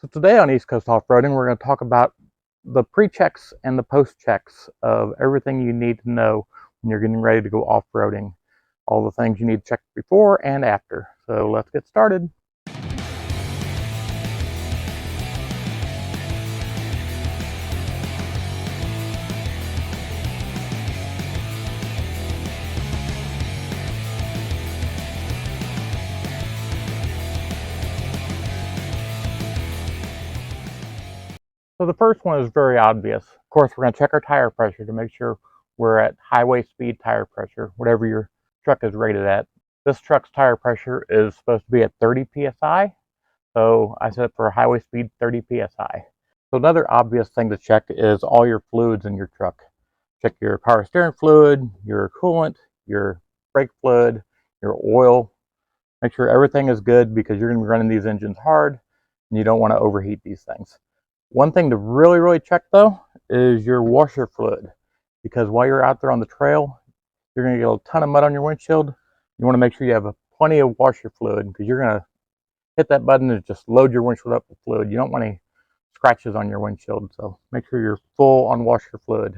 So today on East Coast Off-Roading, we're going to talk about the pre-checks and the post-checks of everything you need to know when you're getting ready to go off-roading. All the things you need to check before and after. So let's get started. So the first one is very obvious. Of course, we're going to check our tire pressure to make sure we're at highway speed tire pressure, whatever your truck is rated at. This truck's tire pressure is supposed to be at 30 psi, so I set it for highway speed 30 psi. So another obvious thing to check is all your fluids in your truck. Check your power steering fluid, your coolant, your brake fluid, your oil. Make sure everything is good because you're going to be running these engines hard and you don't want to overheat these things. One thing to really check though is your washer fluid, because while you're out there on the trail, you're going to get a ton of mud on your windshield. You want to make sure you have plenty of washer fluid because you're going to hit that button and just load your windshield up with fluid. You don't want any scratches on your windshield, so make sure you're full on washer fluid.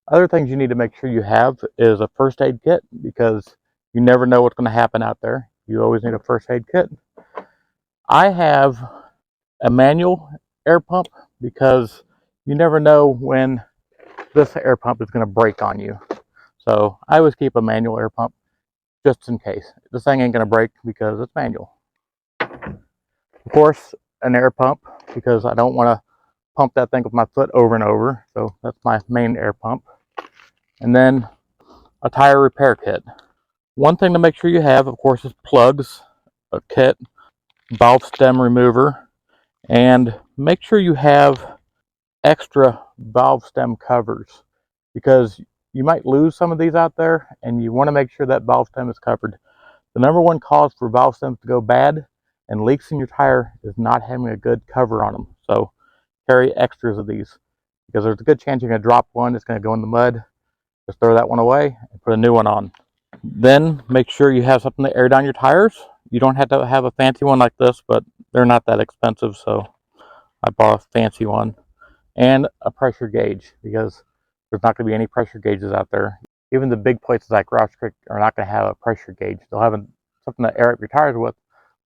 Other things you need to make sure you have is a first aid kit, because you never know what's going to happen out there. You always need a first aid kit. I have a manual air pump because you never know when this air pump is going to break on you. So I always keep a manual air pump just in case. This thing ain't going to break because it's manual. Of course, an air pump, because I don't want to pump that thing with my foot over and over. So that's my main air pump. And then a tire repair kit. One thing to make sure you have, of course, is plugs, a kit, valve stem remover, and make sure you have extra valve stem covers, because you might lose some of these out there and you want to make sure that valve stem is covered. The number one cause for valve stems to go bad and leaks in your tire is not having a good cover on them. So carry extras of these, because there's a good chance you're going to drop one, it's going to go in the mud. Just throw that one away and put a new one on. Then make sure you have something to air down your tires. You don't have to have a fancy one like this, but they're not that expensive, so I bought a fancy one. And a pressure gauge, because there's not going to be any pressure gauges out there. Even the big places like Roush Creek are not going to have a pressure gauge. They'll have something to air up your tires with,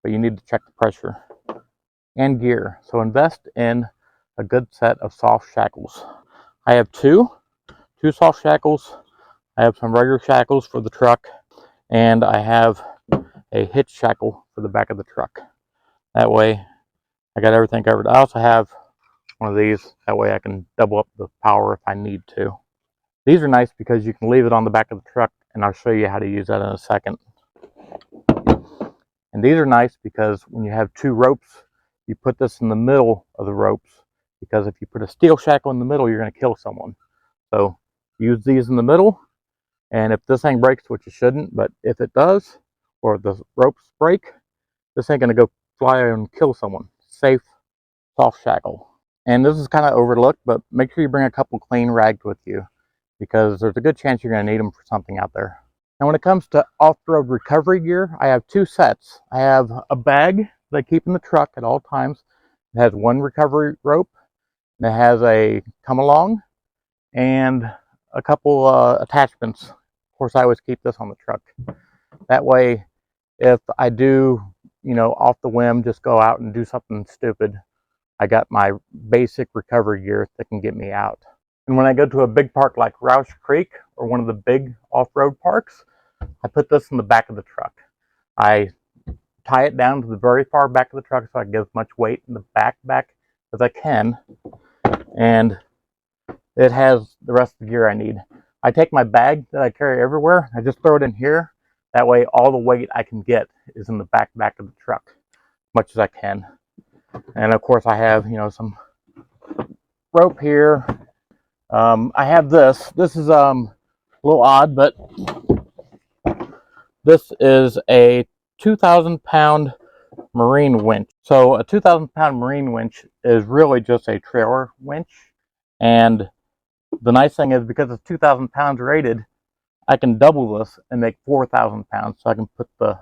but you need to check the pressure. And gear. So invest in a good set of soft shackles. I have two soft shackles. I have some regular shackles for the truck, and I have a hitch shackle for the back of the truck. That way I got everything covered. I also have one of these, that way I can double up the power if I need to. These are nice because you can leave it on the back of the truck, and I'll show you how to use that in a second. And these are nice because when you have two ropes, you put this in the middle of the ropes, because if you put a steel shackle in the middle, you're going to kill someone. So use these in the middle, and if this thing breaks, which it shouldn't, but if it does, or the ropes break, this ain't going to go fly and kill someone. Safe, soft shackle. And this is kind of overlooked, but make sure you bring a couple clean rags with you, because there's a good chance you're going to need them for something out there. Now when it comes to off-road recovery gear, I have two sets. I have a bag that I keep in the truck at all times. It has one recovery rope, and it has a come along and a couple attachments. Of course, I always keep this on the truck. That way, if I do, off the whim, just go out and do something stupid, I got my basic recovery gear that can get me out. And when I go to a big park like Roush Creek or one of the big off-road parks, I put this in the back of the truck. I tie it down to the very far back of the truck so I can get as much weight in the back as I can. And it has the rest of the gear I need. I take my bag that I carry everywhere, I just throw it in here. That way all the weight I can get is in the back of the truck, as much as I can. And of course I have, some rope here. I have this. This is a little odd, but this is a 2,000-pound marine winch. So a 2,000-pound marine winch is really just a trailer winch. And the nice thing is, because it's 2,000 pounds rated, I can double this and make 4,000 pounds. So I can put the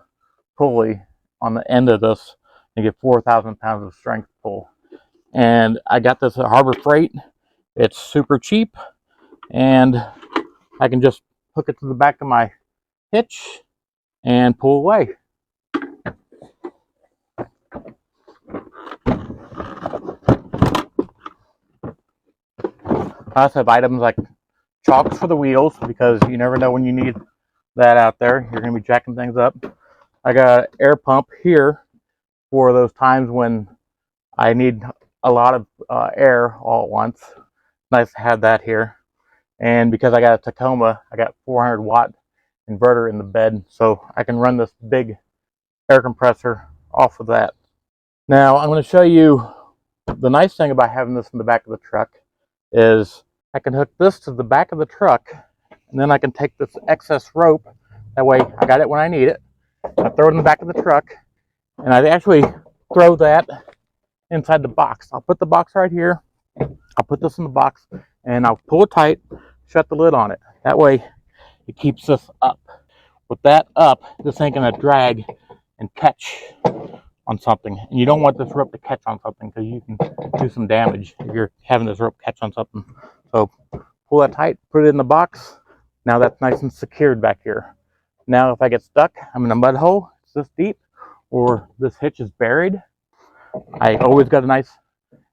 pulley on the end of this and get 4,000 pounds of strength pull. and I got this at Harbor Freight. It's super cheap, and I can just hook it to the back of my hitch and pull away. I also have items like chocks for the wheels, because you never know when you need that out there. You're going to be jacking things up. I got an air pump here for those times when I need a lot of air all at once. Nice to have that here. And because I got a Tacoma, I got 400-watt inverter in the bed, so I can run this big air compressor off of that. Now I'm going to show you the nice thing about having this in the back of the truck is I can hook this to the back of the truck, and then I can take this excess rope. That way I got it when I need it. I throw it in the back of the truck, and I actually throw that inside the box. I'll put the box right here. I'll put this in the box, and I'll pull it tight, shut the lid on it. That way it keeps this up. With that up, this ain't gonna drag and catch on something. And you don't want this rope to catch on something, because you can do some damage if you're having this rope catch on something. So pull that tight, put it in the box. Now that's nice and secured back here. Now if I get stuck, I'm in a mud hole, it's this deep, or this hitch is buried, I always got a nice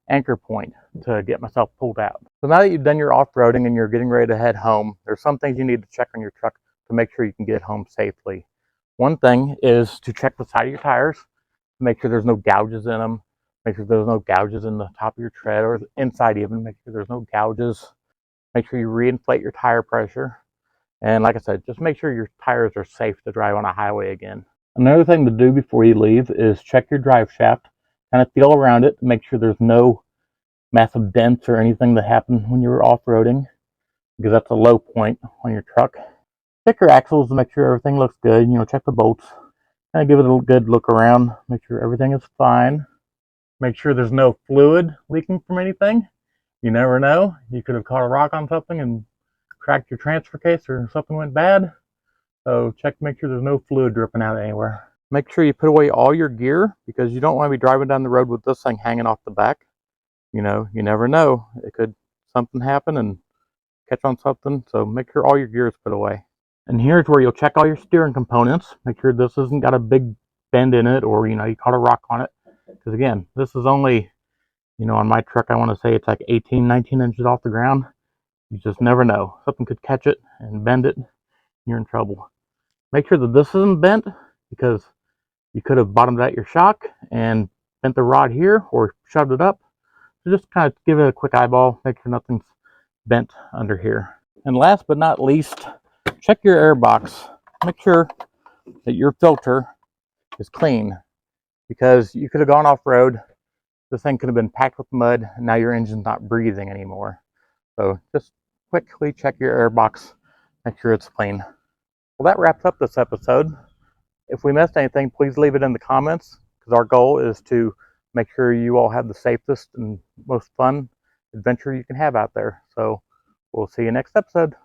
anchor point to get myself pulled out. So now that you've done your off-roading and you're getting ready to head home, there's some things you need to check on your truck to make sure you can get home safely. One thing is to check the side of your tires, make sure there's no gouges in them, make sure there's no gouges in the top of your tread or inside even, make sure there's no gouges. Make sure you reinflate your tire pressure. And like I said, just make sure your tires are safe to drive on a highway again. Another thing to do before you leave is check your drive shaft, kind of feel around it to make sure there's no massive dents or anything that happened when you were off-roading, because that's a low point on your truck. Check your axles to make sure everything looks good. Check the bolts. Kind of give it a good look around. Make sure everything is fine. Make sure there's no fluid leaking from anything. You never know. You could have caught a rock on something and cracked your transfer case, or something went bad. So check to make sure there's no fluid dripping out anywhere. Make sure you put away all your gear, because you don't want to be driving down the road with this thing hanging off the back. You never know. It could something happen and catch on something. So make sure all your gear is put away. And here's where you'll check all your steering components. Make sure this hasn't got a big bend in it, or you caught a rock on it. Because again, this is only, on my truck, I want to say it's like 18, 19 inches off the ground. You just never know. Something could catch it and bend it, and you're in trouble. Make sure that this isn't bent, because you could have bottomed out your shock and bent the rod here or shoved it up. So just kind of give it a quick eyeball, make sure nothing's bent under here. And last but not least, check your air box. Make sure that your filter is clean, because you could have gone off-road, this thing could have been packed with mud, and now your engine's not breathing anymore. So just quickly check your air box, make sure it's clean. Well, that wraps up this episode. If we missed anything, please leave it in the comments, because our goal is to make sure you all have the safest and most fun adventure you can have out there. So we'll see you next episode.